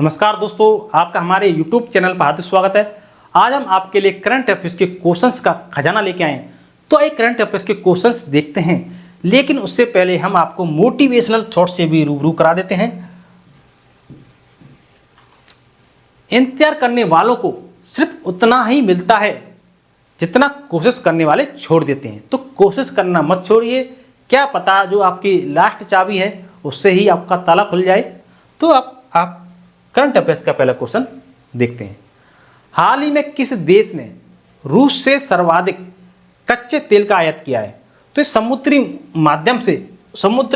नमस्कार दोस्तों, आपका हमारे YouTube चैनल पर हार्दिक स्वागत है। आज हम आपके लिए करंट अफेयर्स के क्वेश्चंस का खजाना लेके आए हैं। तो एक करंट अफेयर्स के क्वेश्चंस देखते हैं, लेकिन उससे पहले हम आपको मोटिवेशनल थॉट से भी रूबरू करा देते हैं। इंतजार करने वालों को सिर्फ उतना ही मिलता है जितना कोशिश करने वाले छोड़ देते हैं। तो कोशिश करना मत छोड़िए, क्या पता जो आपकी लास्ट चाबी है उससे ही आपका ताला खुल जाए। तो अब आप करंट अफेयर्स का पहला क्वेश्चन देखते हैं। हाल ही में किस देश ने रूस से सर्वाधिक कच्चे तेल का आयात किया है? तो इस समुद्र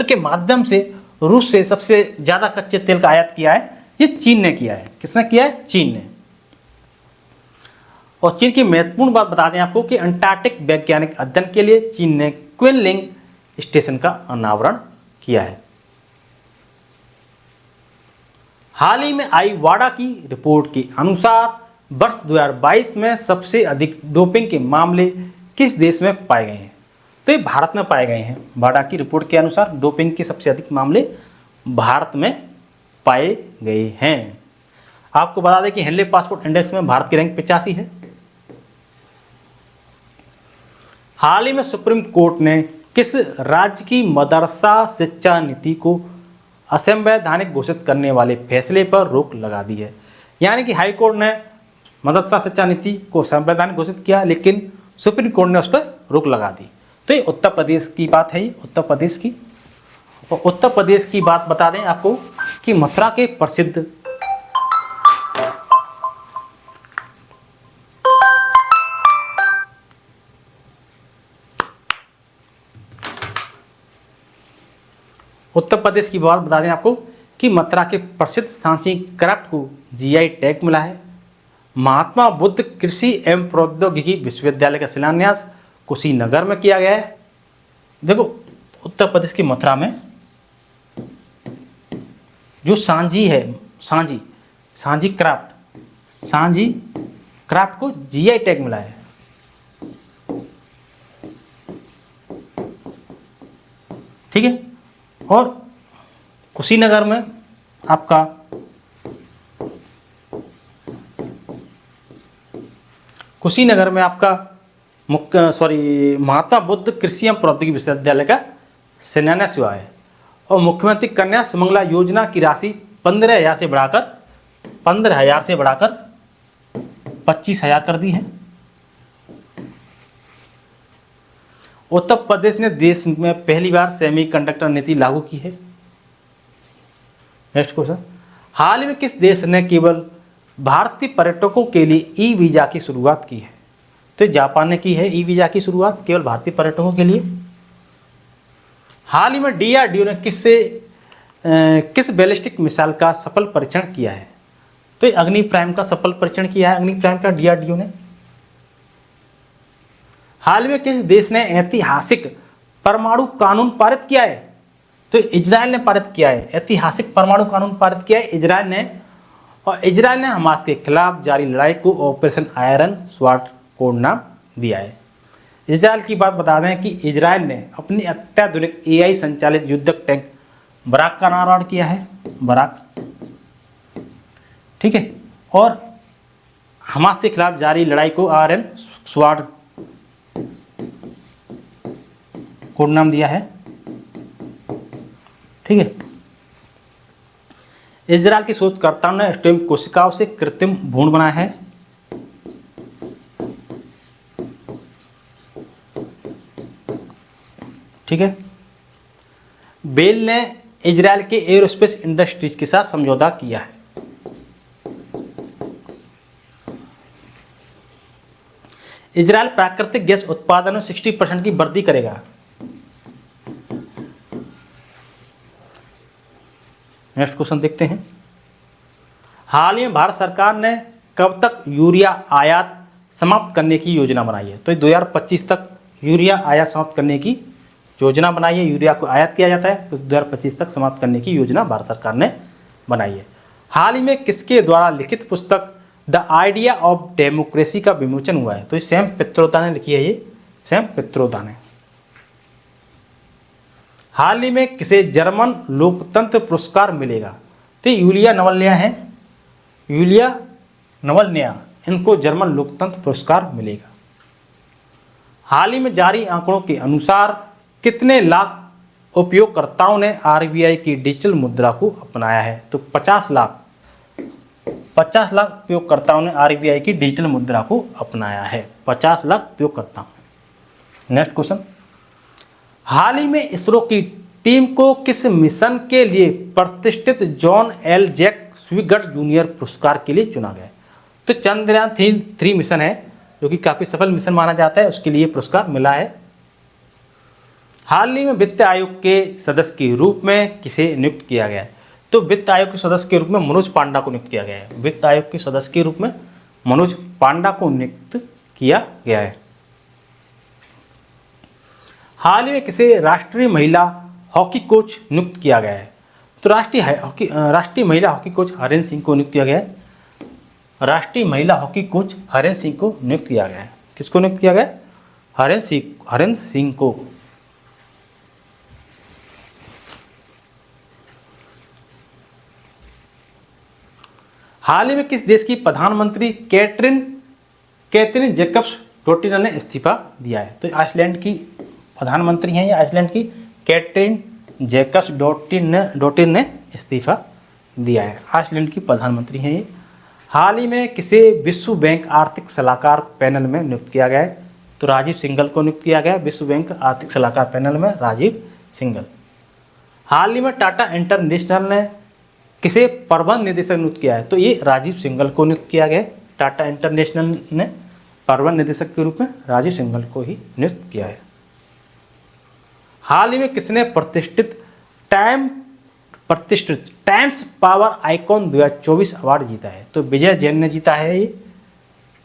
के माध्यम से रूस से सबसे ज्यादा कच्चे तेल का आयात किया है, ये चीन ने किया है। किसने किया है? चीन ने। और चीन की महत्वपूर्ण बात बता दें आपको कि अंटार्कटिक वैज्ञानिक अध्ययन के लिए चीन ने क्विनलिंग स्टेशन का अनावरण किया है। हाल ही में आई वाडा की रिपोर्ट के अनुसार वर्ष 2022 में सबसे अधिक डोपिंग के मामले किस देश में पाए गए हैं? तो ये भारत में पाए गए हैं। वाडा की रिपोर्ट के अनुसार डोपिंग के सबसे अधिक मामले भारत में पाए गए हैं। आपको बता दें कि हेनले पासपोर्ट इंडेक्स में भारत की रैंक 85 है। हाल ही में सुप्रीम कोर्ट ने किस राज्य की मदरसा शिक्षा नीति को असंवैधानिक घोषित करने वाले फैसले पर रोक लगा दी है? यानी कि हाई कोर्ट ने मदरसा शिक्षा नीति को संवैधानिक घोषित किया, लेकिन सुप्रीम कोर्ट ने उस पर रोक लगा दी। तो ये उत्तर प्रदेश की बात है, ये उत्तर प्रदेश की। और उत्तर प्रदेश की बात बता दें आपको कि मथुरा के प्रसिद्ध उत्तर प्रदेश की बात बता दें आपको कि मथुरा के प्रसिद्ध सांची क्राफ्ट को जीआई टैग मिला है। महात्मा बुद्ध कृषि एवं प्रौद्योगिकी विश्वविद्यालय का शिलान्यास कुशीनगर में किया गया है। देखो, उत्तर प्रदेश की मथुरा में जो सांझी है, सांझी क्राफ्ट को जीआई टैग मिला है। ठीक है। और कुशीनगर में आपका महात्मा बुद्ध कृषि एवं प्रौद्योगिकी विश्वविद्यालय का शिलान्यास हुआ है। और मुख्यमंत्री कन्या सुमंगला योजना की राशि 15,000 से बढ़ाकर 25,000 कर दी है। उत्तर प्रदेश ने देश में पहली बार सेमीकंडक्टर नीति लागू की है। नेक्स्ट क्वेश्चन, हाल ही में किस देश ने केवल भारतीय पर्यटकों के लिए ई वीजा की शुरुआत की है? तो जापान ने की है ई वीजा की शुरुआत केवल भारतीय पर्यटकों के लिए। हाल ही में डीआरडीओ ने किस बैलिस्टिक मिसाइल का सफल परीक्षण किया है? तो अग्नि प्राइम का सफल परीक्षण किया है, अग्नि प्राइम का डीआरडीओ ने। हाल में किस देश ने ऐतिहासिक परमाणु कानून पारित किया है? तो इजराइल ने पारित किया है। ऐतिहासिक परमाणु कानून पारित किया है इजराइल ने। और इजराइल ने हमास के खिलाफ जारी लड़ाई को ऑपरेशन आयरन स्वॉर्ड कोड नाम दिया है। इजराइल की बात बता दें कि इजराइल ने अपनी अत्याधुनिक एआई संचालित युद्धक टैंक बराक का अनावरण किया है। बराक, ठीक है। और हमास के खिलाफ जारी लड़ाई को आयरन स्वॉर्ड कोड नाम दिया है। ठीक है। इजराइल के शोधकर्ताओं ने स्टेम कोशिकाओं से कृत्रिम भ्रूण बनाया है। ठीक है। बेल ने इजराइल के एयरोस्पेस इंडस्ट्रीज के साथ समझौता किया है। इजराइल प्राकृतिक गैस उत्पादन में 60% की वृद्धि करेगा। नेक्स्ट क्वेश्चन देखते हैं। हाल ही में भारत सरकार ने कब तक यूरिया आयात समाप्त करने की योजना बनाई है? तो 2025 तक यूरिया आयात समाप्त करने की योजना बनाई है। यूरिया को आयात किया जाता है तो 2025 तक समाप्त करने की योजना भारत सरकार ने बनाई है। हाल ही में किसके द्वारा लिखित पुस्तक द आइडिया ऑफ डेमोक्रेसी का विमोचन हुआ है? तो ये सैम पित्रोदा ने लिखी है। ये सैम पित्रोदा ने। हाल ही में किसे जर्मन लोकतंत्र पुरस्कार मिलेगा? तो यूलिया नवल्या है यूलिया नवलन्या, इनको जर्मन लोकतंत्र पुरस्कार मिलेगा। हाल ही में जारी आंकड़ों के अनुसार कितने लाख उपयोगकर्ताओं ने आरबीआई की डिजिटल मुद्रा को अपनाया है? तो 50 लाख उपयोगकर्ताओं ने आरबीआई की डिजिटल मुद्रा को अपनाया है। 50 लाख उपयोगकर्ताओं। नेक्स्ट क्वेश्चन, हाल ही में इसरो की टीम को किस मिशन के लिए प्रतिष्ठित जॉन एल जैक स्विगट जूनियर पुरस्कार के लिए चुना गया? तो चंद्रयान 3 मिशन है जो कि काफ़ी सफल मिशन माना जाता है, उसके लिए पुरस्कार मिला है। हाल ही में वित्त आयोग के सदस्य के रूप में किसे नियुक्त किया गया है? तो वित्त आयोग के सदस्य के रूप में मनोज पांडा को नियुक्त किया गया है। वित्त आयोग के सदस्य के रूप में मनोज पांडा को नियुक्त किया गया है। हाल ही में किसे राष्ट्रीय महिला हॉकी कोच नियुक्त किया गया है? तो राष्ट्रीय महिला हॉकी कोच हरेंद्र सिंह को नियुक्त किया गया है। राष्ट्रीय महिला हॉकी कोच हरेंद्र सिंह को नियुक्त किया गया है। किसको नियुक्त किया गया? हरेंद्र सिंह को। हाल ही में किस देश की प्रधानमंत्री कैथरीन जैकब्स डोटिनर ने इस्तीफा दिया है? तो आइसलैंड की प्रधानमंत्री हैं ये, आइसलैंड की कैथरीन जैकब्स डोटिनर ने इस्तीफा दिया है। आइसलैंड की प्रधानमंत्री हैं ये। हाल ही में किसे विश्व बैंक आर्थिक सलाहकार पैनल में नियुक्त किया गया है? तो राजीव सिंघल को नियुक्त किया गया विश्व बैंक आर्थिक सलाहकार पैनल में, राजीव सिंघल। हाल ही में टाटा इंटरनेशनल ने किसे प्रबंध निदेशक नियुक्त किया है? तो ये राजीव सिंघल को नियुक्त किया गया। टाटा इंटरनेशनल ने प्रबंध निदेशक के रूप में राजीव सिंघल को ही नियुक्त किया है। हाल ही में किसने प्रतिष्ठित टाइम्स पावर आइकॉन 2024 अवार्ड जीता है? तो विजय जैन ने जीता है ये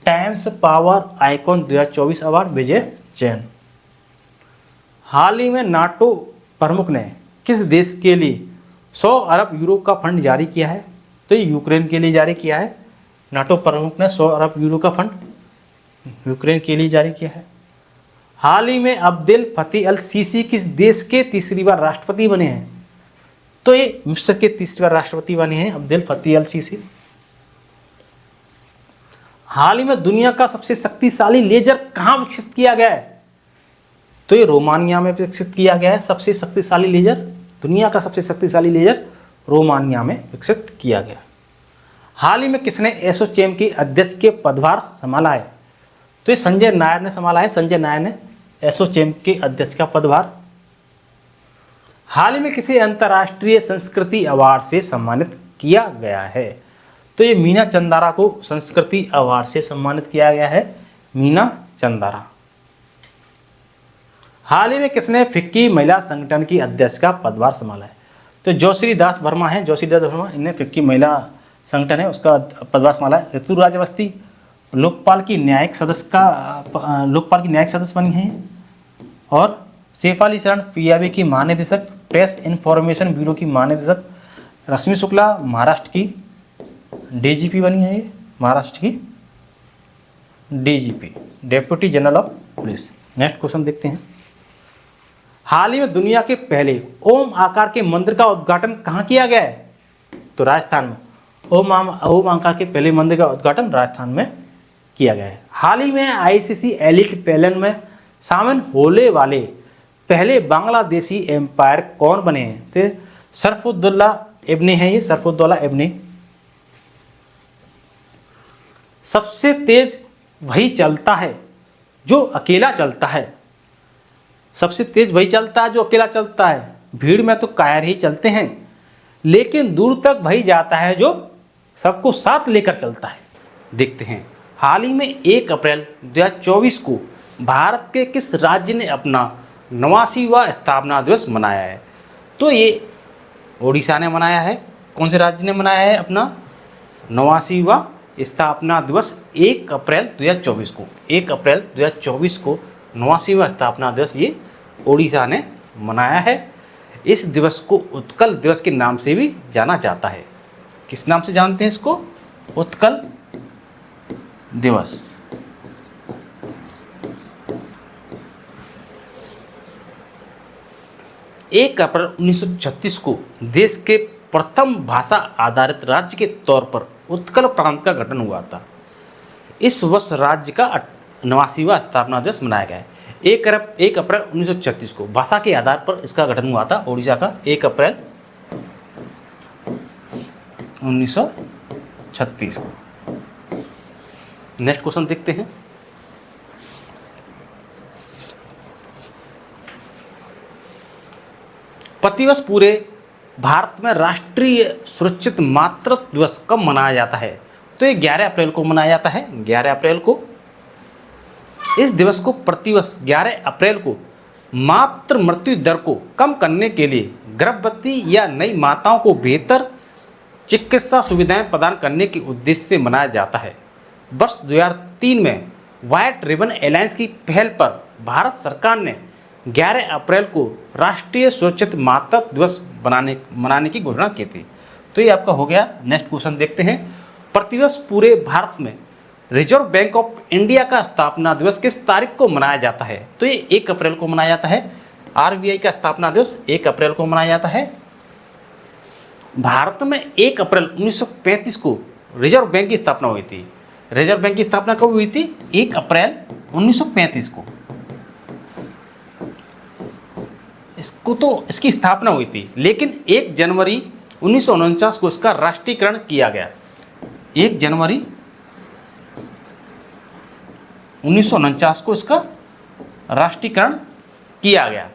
टाइम्स पावर आइकॉन 2024 अवार्ड, विजय जैन। हाल ही में नाटो प्रमुख ने किस देश के लिए 100 अरब यूरो का फंड जारी किया है? तो ये यूक्रेन के लिए जारी किया है। नाटो प्रमुख ने 100 अरब यूरो का फंड यूक्रेन के लिए जारी किया है। हाल ही में अब्देल फतेह अल सीसी किस देश के तीसरी बार राष्ट्रपति बने हैं? तो ये मिस्र के तीसरी बार राष्ट्रपति बने हैं अब्देल फतेह अल सीसी। हाल ही में दुनिया का सबसे शक्तिशाली लेजर कहाँ विकसित किया गया है? तो ये रोमानिया में विकसित किया गया है। सबसे शक्तिशाली लेजर, दुनिया का सबसे शक्तिशाली लेजर रोमानिया में विकसित किया गया। हाल ही में किसने एसोचैम के अध्यक्ष के पदभार संभाला है? तो ये संजय नायर ने संभाला है। संजय नायर ने एसोचैम के अध्यक्ष का पदभार। हाल ही में किसी अंतर्राष्ट्रीय संस्कृति अवार्ड से सम्मानित किया गया है? तो ये मीना चंदारा को संस्कृति अवार्ड से सम्मानित किया गया है, मीना चंदारा। हाल ही में किसने फिक्की महिला संगठन की अध्यक्ष का पदभार संभाला है? तो जोशी दास वर्मा है, जोशी दास वर्मा, इन्हें फिक्की महिला संगठन है उसका पदभार संभाला है। ऋतुराज अवस्थी लोकपाल की न्यायिक सदस्य बनी हैं। और शेफाली शरण पीआईबी की महानिदेशक, प्रेस इन्फॉर्मेशन ब्यूरो की महानिदेशक। रश्मि शुक्ला महाराष्ट्र की डीजीपी बनी है, ये महाराष्ट्र की DGP, deputy general of police. Next question देखते हैं। हाल ही में दुनिया के पहले ओम आकार के मंदिर का उद्घाटन कहाँ किया गया है? तो राजस्थान में। ओम आकार के पहले मंदिर का उद्घाटन राजस्थान में किया गया है। हाल ही में आईसीसी एलिट पैनल में शामिल होने वाले पहले बांग्लादेशी एम्पायर कौन बने हैं? तो सरफुद्दौला इब्ने है, ये सरफुद्दौला इब्ने। सबसे तेज वही चलता है जो अकेला चलता है। सबसे तेज वही चलता है जो अकेला चलता है। भीड़ में तो कायर ही चलते हैं, लेकिन दूर तक वही जाता है जो सबको साथ लेकर चलता है। देखते हैं हाल ही में 1 अप्रैल 2024 को भारत के किस राज्य ने अपना 89वां स्थापना दिवस मनाया है? तो ये ओडिशा ने मनाया है। कौन से राज्य ने मनाया है अपना 89वां स्थापना दिवस? 1 अप्रैल 2024 को। 1 अप्रैल 2024 को 89वां स्थापना दिवस ये ओडिशा ने मनाया है। इस दिवस को उत्कल दिवस के नाम से भी जाना जाता है। किस नाम से जानते हैं इसको? उत्कल दिवस। एक अप्रैल 1936 को देश के प्रथम भाषा आधारित राज्य के तौर पर उत्कल प्रांत का गठन हुआ था। इस वर्ष राज्य का 89वां स्थापना दिवस मनाया गया है। 1 अप्रैल 1936 को भाषा के आधार पर इसका गठन हुआ था ओडिशा का 1 अप्रैल 1936 को। नेक्स्ट क्वेश्चन देखते हैं। प्रतिवर्ष पूरे भारत में राष्ट्रीय सुरक्षित मातृत्व दिवस कब मनाया जाता है? तो ये 11 अप्रैल को मनाया जाता है। 11 अप्रैल को इस दिवस को प्रतिवर्ष 11 अप्रैल को मातृ मृत्यु दर को कम करने के लिए गर्भवती या नई माताओं को बेहतर चिकित्सा सुविधाएं प्रदान करने के उद्देश्य से मनाया जाता है। वर्ष 2003 में व्हाइट रिबन एलायंस की पहल पर भारत सरकार ने 11 अप्रैल को राष्ट्रीय सुरक्षित मातृत्व दिवस मनाने की घोषणा की थी। तो ये आपका हो गया। नेक्स्ट क्वेश्चन देखते हैं। प्रतिवर्ष पूरे भारत में रिजर्व बैंक ऑफ इंडिया का स्थापना दिवस किस तारीख को मनाया जाता है? तो ये 1 अप्रैल को मनाया जाता है। आरबीआई का स्थापना दिवस 1 अप्रैल को मनाया जाता है। भारत में 1 अप्रैल 1935 को रिजर्व बैंक की स्थापना हुई थी। रिजर्व बैंक की स्थापना कब हुई थी? 1 अप्रैल 1935 को। इसकी स्थापना हुई थी, लेकिन 1 जनवरी 1949 को इसका राष्ट्रीयकरण किया गया। 1 जनवरी 1949 को इसका राष्ट्रीयकरण किया गया।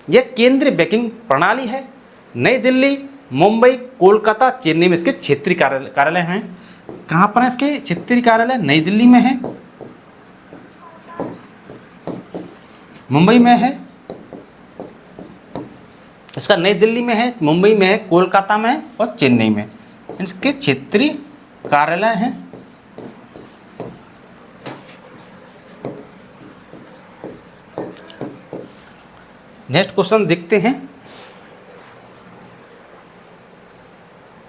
यह केंद्रीय बैंकिंग प्रणाली है। नई दिल्ली, मुंबई, कोलकाता, चेन्नई में इसके क्षेत्रीय कार्यालय हैं। कहाँ पर है इसके क्षेत्रीय कार्यालय? नई दिल्ली में है, मुंबई में है, इसका नई दिल्ली में है, मुंबई में है, कोलकाता में है और चेन्नई में इसके क्षेत्रीय कार्यालय हैं। नेक्स्ट क्वेश्चन देखते हैं।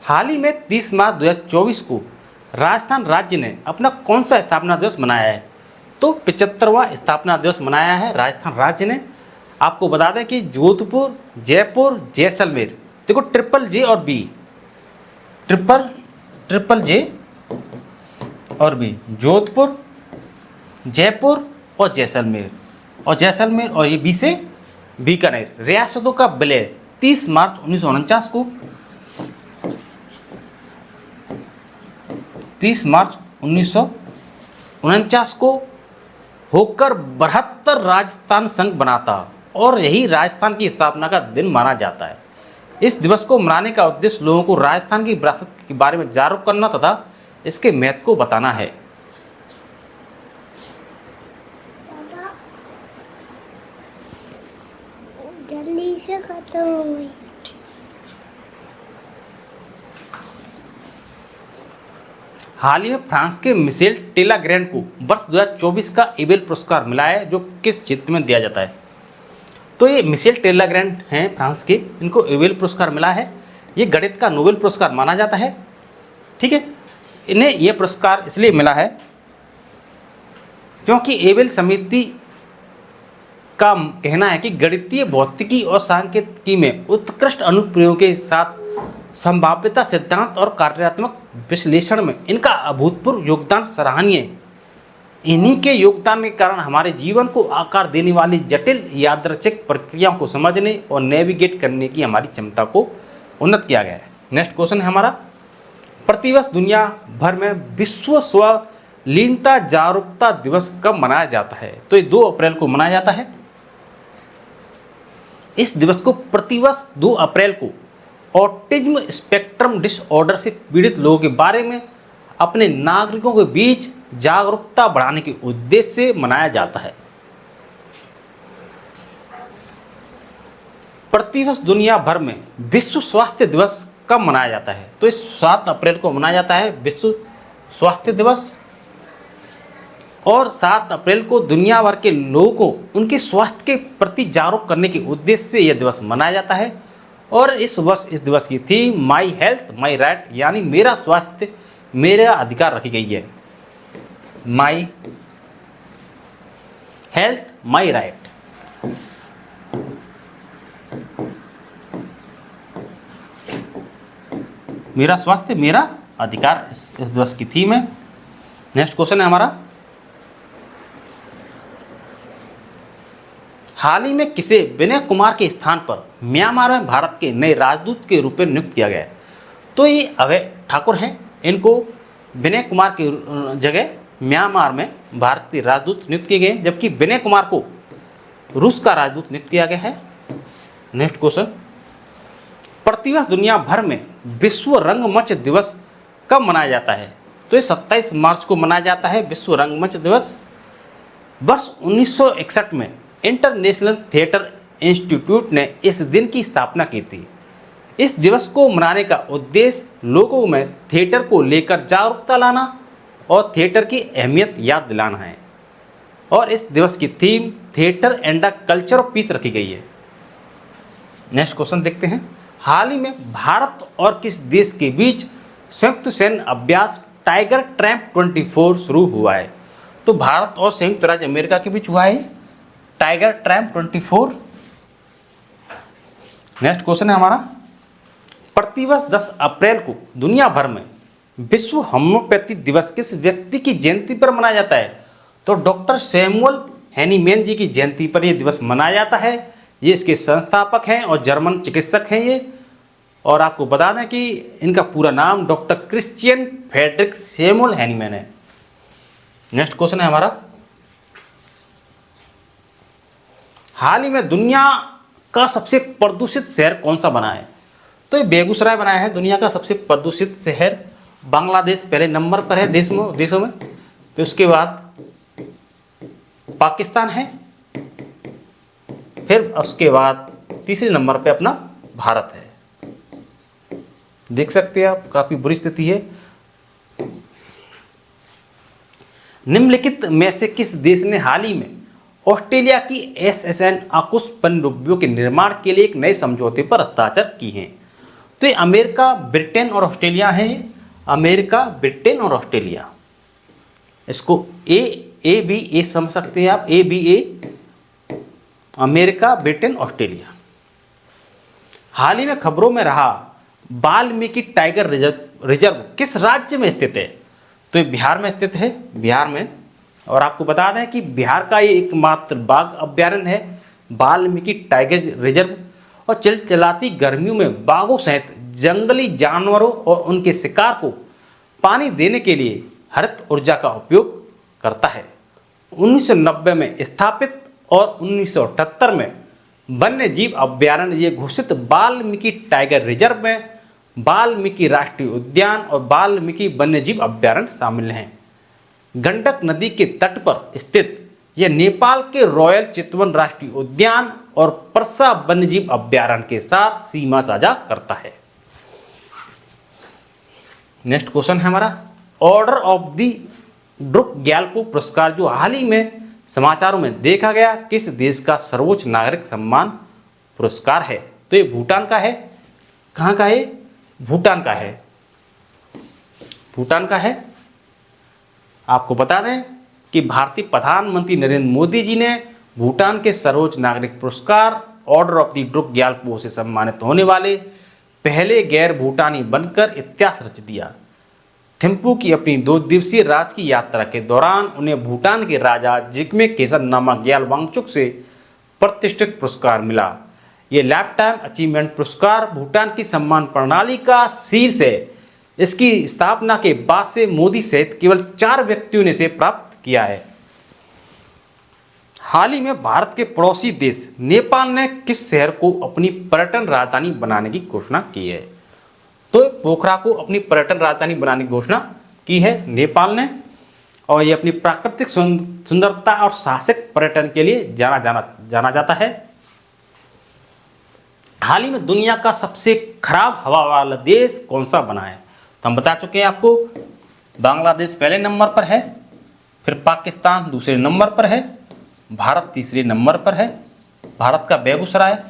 हाल ही में 30 मार्च 2024 को राजस्थान राज्य ने अपना कौन सा स्थापना दिवस मनाया है? तो 75वां स्थापना दिवस मनाया है राजस्थान राज्य ने। आपको बता दें कि जोधपुर, जयपुर, जैसलमेर, देखो ट्रिपल जे और बी, ट्रिपल जे और बी, जोधपुर, जयपुर और जैसलमेर और ये बी से बीकानेर रियासतों का विलय 30 मार्च 1949 को 30 मार्च 1949 को होकर 72 राजस्थान संघ बनाता और यही राजस्थान की स्थापना का दिन माना जाता है। इस दिवस को मनाने का उद्देश्य लोगों को राजस्थान की विरासत के बारे में जागरूक करना तथा इसके महत्व को बताना है। जल्दी से खत्म हो गई। हाल ही में फ्रांस के मिशेल टेलाग्रैंड को वर्ष 2024 का एबेल पुरस्कार मिला है, जो किस क्षेत्र में दिया जाता है? तो ये मिशेल टेलाग्रैंड हैं फ्रांस के, इनको एबेल पुरस्कार मिला है। ये गणित का नोबेल पुरस्कार माना जाता है। ठीक है, इन्हें यह पुरस्कार इसलिए मिला है क्योंकि एबेल समिति का कहना है कि गणितीय भौतिकी और सांख्यिकी में उत्कृष्ट अनुप्रयोगों के साथ संभाव्यता सिद्धांत और कार्यात्मक विश्लेषण में इनका अभूतपूर्व योगदान सराहनीय है। इन्हीं के योगदान के कारण हमारे जीवन को आकार देने वाली जटिल यादृच्छिक प्रक्रियाओं को समझने और नेविगेट करने की हमारी क्षमता को उन्नत किया गया है। नेक्स्ट क्वेश्चन है हमारा, प्रतिवर्ष दुनिया भर में विश्व स्वलीनता जागरूकता दिवस कब मनाया जाता है? तो ये 2 अप्रैल को मनाया जाता है। इस दिवस को प्रतिवर्ष 2 अप्रैल को ऑटिज्म स्पेक्ट्रम डिसऑर्डर से पीड़ित लोगों के बारे में अपने नागरिकों के बीच जागरूकता बढ़ाने के उद्देश्य से मनाया जाता है। प्रतिवर्ष दुनिया भर में विश्व स्वास्थ्य दिवस कब मनाया जाता है? तो इस 7 अप्रैल को मनाया जाता है विश्व स्वास्थ्य दिवस। और 7 अप्रैल को दुनिया भर के लोगों को उनके स्वास्थ्य के प्रति जागरूक करने के उद्देश्य से यह दिवस मनाया जाता है। और इस दिवस की theme my health my right, यानी मेरा स्वास्थ्य मेरा अधिकार रखी गई है। My health my right. मेरा स्वास्थ्य मेरा अधिकार इस दिवस की थीम है। नेक्स्ट क्वेश्चन है हमारा, हाल ही में किसे विनय कुमार के स्थान पर म्यांमार में भारत के नए राजदूत के रूप में नियुक्त किया गया है? तो ये अभय ठाकुर हैं, इनको विनय कुमार की जगह म्यांमार में भारतीय राजदूत नियुक्त किए गए, जबकि विनय कुमार को रूस का राजदूत नियुक्त किया गया है। नेक्स्ट क्वेश्चन, प्रतिवर्ष दुनिया भर में विश्व रंगमंच दिवस कब मनाया जाता है? तो ये 27 मार्च को मनाया जाता है विश्व रंगमंच दिवस। वर्ष 1961 में इंटरनेशनल थिएटर इंस्टीट्यूट ने इस दिन की स्थापना की थी। इस दिवस को मनाने का उद्देश्य लोगों में थिएटर को लेकर जागरूकता लाना और थिएटर की अहमियत याद दिलाना है। और इस दिवस की theme theatre and the culture of peace रखी गई है। नेक्स्ट क्वेश्चन देखते हैं, हाल ही में भारत और किस देश के बीच संयुक्त सैन्य अभ्यास टाइगर ट्रैम्प 24 शुरू हुआ है? तो भारत और संयुक्त राज्य अमेरिका के बीच हुआ है टाइगर ट्रैम्प 24। नेक्स्ट क्वेश्चन है हमारा, प्रतिवर्ष 10 अप्रैल को दुनिया भर में विश्व होम्योपैथी दिवस किस व्यक्ति की जयंती पर मनाया जाता है? तो डॉक्टर सैमुअल हैनीमैन जी की जयंती पर यह दिवस मनाया जाता है। ये इसके संस्थापक हैं और जर्मन चिकित्सक हैं ये। और आपको बता दें कि इनका पूरा नाम doctor Christian Friedrich Samuel Hahnemann है। नेक्स्ट क्वेश्चन है हमारा, हाल ही में दुनिया का सबसे प्रदूषित शहर कौन सा बना है? तो ये बेगूसराय बनाया है दुनिया का सबसे प्रदूषित शहर। बांग्लादेश पहले नंबर पर है देशों में, फिर उसके बाद पाकिस्तान है, फिर उसके बाद तीसरे नंबर पे अपना भारत है। देख सकते हैं आप, काफ़ी बुरी स्थिति है। निम्नलिखित में से किस देश ने हाल ही में ऑस्ट्रेलिया की SSN AUKUS पनडुब्बियों के निर्माण के लिए एक नए समझौते पर हस्ताक्षर की हैं? तो ये अमेरिका, ब्रिटेन और ऑस्ट्रेलिया है। अमेरिका, ब्रिटेन और ऑस्ट्रेलिया, इसको ABA समझ सकते हैं आप, ABA, अमेरिका, ब्रिटेन, ऑस्ट्रेलिया। हाल ही में खबरों में रहा वाल्मीकि टाइगर रिजर्व किस राज्य में स्थित है? तो ये बिहार में स्थित है, बिहार में। और आपको बता दें कि बिहार का ये एकमात्र बाघ अभ्यारण्य है वाल्मीकि टाइगर रिजर्व। और चिलचिलाती गर्मियों में बाघों सहित जंगली जानवरों और उनके शिकार को पानी देने के लिए हरित ऊर्जा का उपयोग करता है। 1990 में स्थापित और 1978 में वन्य जीव अभ्यारण्य ये घोषित वाल्मीकि टाइगर रिजर्व में वाल्मीकि राष्ट्रीय उद्यान और वाल्मीकि वन्यजीव अभ्यारण्य शामिल हैं। गंडक नदी के तट पर स्थित यह नेपाल के रॉयल चितवन राष्ट्रीय उद्यान और परसा वन्यजीव अभ्यारण्य के साथ सीमा साझा करता है। नेक्स्ट क्वेश्चन है हमारा, order of the Druk Gyalpo पुरस्कार जो हाल ही में समाचारों में देखा गया किस देश का सर्वोच्च नागरिक सम्मान पुरस्कार है? तो ये भूटान का है। कहाँ का है? भूटान का है, भूटान का है। आपको बता दें कि भारतीय प्रधानमंत्री नरेंद्र मोदी जी ने भूटान के सर्वोच्च नागरिक पुरस्कार order of the Druk Gyalpo से सम्मानित होने वाले पहले गैर भूटानी बनकर इतिहास रच दिया। थिम्पू की अपनी 2 दिवसीय राजकीय यात्रा के दौरान उन्हें भूटान के राजा जिग्मे खेसर नामक ग्याल वांगचुक से प्रतिष्ठित पुरस्कार मिला। ये लाइफ टाइम अचीवमेंट पुरस्कार भूटान की सम्मान प्रणाली का शीर्ष है। इसकी स्थापना के बाद से मोदी सहित केवल 4 व्यक्तियों ने इसे प्राप्त किया है। हाल ही में भारत के पड़ोसी देश नेपाल ने किस शहर को अपनी पर्यटन राजधानी बनाने की घोषणा की है? तो पोखरा को अपनी पर्यटन राजधानी बनाने की घोषणा की है नेपाल ने। और ये अपनी प्राकृतिक सुंदरता और साहसिक पर्यटन के लिए जाना जाता है। हाल ही में दुनिया का सबसे खराब हवा वाला देश कौन सा बना है? तो हम बता चुके हैं आपको, बांग्लादेश पहले नंबर पर है, फिर पाकिस्तान दूसरे नंबर पर है, भारत तीसरे नंबर पर है। भारत का बेगूसराय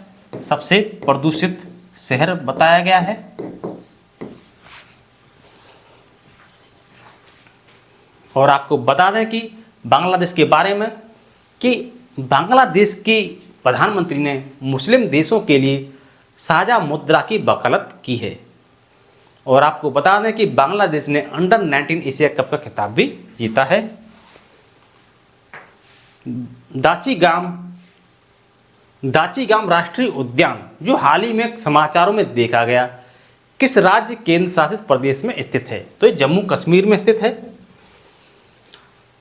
सबसे प्रदूषित शहर बताया गया है। और आपको बता दें कि बांग्लादेश के बारे में कि बांग्लादेश के प्रधानमंत्री ने मुस्लिम देशों के लिए साझा मुद्रा की वकालत की है। और आपको बता दें कि बांग्लादेश ने अंडर 19 एशिया कप का खिताब भी जीता है। दाचीगाम राष्ट्रीय उद्यान जो हाल ही में समाचारों में देखा गया, किस राज्य केंद्र शासित प्रदेश में स्थित है? तो ये जम्मू कश्मीर में स्थित है।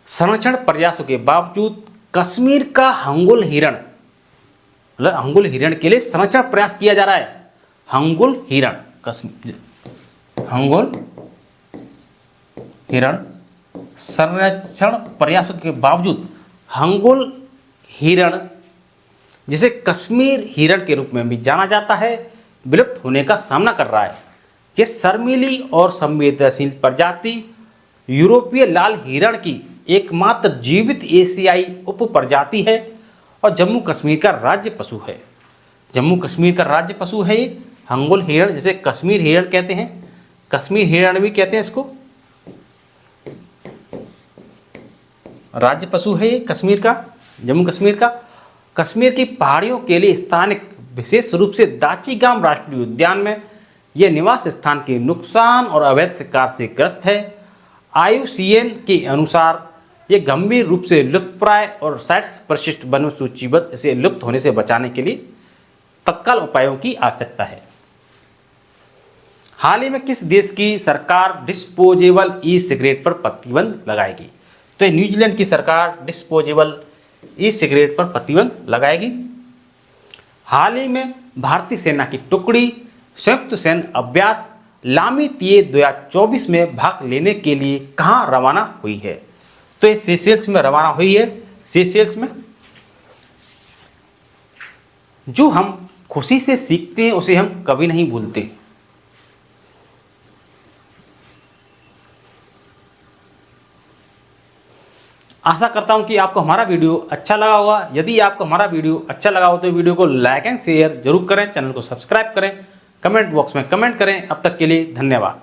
संरक्षण प्रयासों के बावजूद कश्मीर का हंगुल हिरण, मतलब हंगुल हिरण के लिए संरक्षण प्रयास किया जा रहा है। हंगुल हिरण, हंगुल हिरण संरक्षण प्रयासों के बावजूद हंगुल हिरण, जिसे कश्मीर हिरण के रूप में भी जाना जाता है, विलुप्त होने का सामना कर रहा है। यह शर्मीली और संवेदनशील प्रजाति यूरोपीय लाल हिरण की एकमात्र जीवित एशियाई उप प्रजाति है और जम्मू कश्मीर का राज्य पशु है। जम्मू कश्मीर का राज्य पशु है ये हंगुल हिरण, जिसे कश्मीर हिरण कहते हैं, कश्मीर हिरण भी कहते हैं इसको। राज्य पशु है ये कश्मीर का, जम्मू कश्मीर का। कश्मीर की पहाड़ियों के लिए स्थानिक, विशेष रूप से दाचीगाम राष्ट्रीय उद्यान में यह निवास स्थान के नुकसान और अवैध शिकार से ग्रस्त है। IUCN के अनुसार ये गंभीर रूप से लुप्तप्राय और 60% वन सूचीबद्ध, इसे लुप्त होने से बचाने के लिए तत्काल उपायों की आवश्यकता है। हाल ही में किस देश की सरकार डिस्पोजेबल ई सिगरेट पर प्रतिबंध लगाएगी? तो न्यूजीलैंड की सरकार डिस्पोजेबल ई सिगरेट पर प्रतिबंध लगाएगी। हाल ही में भारतीय सेना की टुकड़ी संयुक्त सैन्य अभ्यास लामीतिये 2024 में भाग लेने के लिए कहाँ रवाना हुई है? तो ये सेशेल्स में रवाना हुई है। सेशेल्स में जो हम खुशी से सीखते हैं उसे हम कभी नहीं भूलते। आशा करता हूं कि आपको हमारा वीडियो अच्छा लगा होगा। यदि आपको हमारा वीडियो अच्छा लगा हो तो वीडियो को लाइक एंड शेयर जरूर करें, चैनल को सब्सक्राइब करें, कमेंट बॉक्स में कमेंट करें। अब तक के लिए धन्यवाद।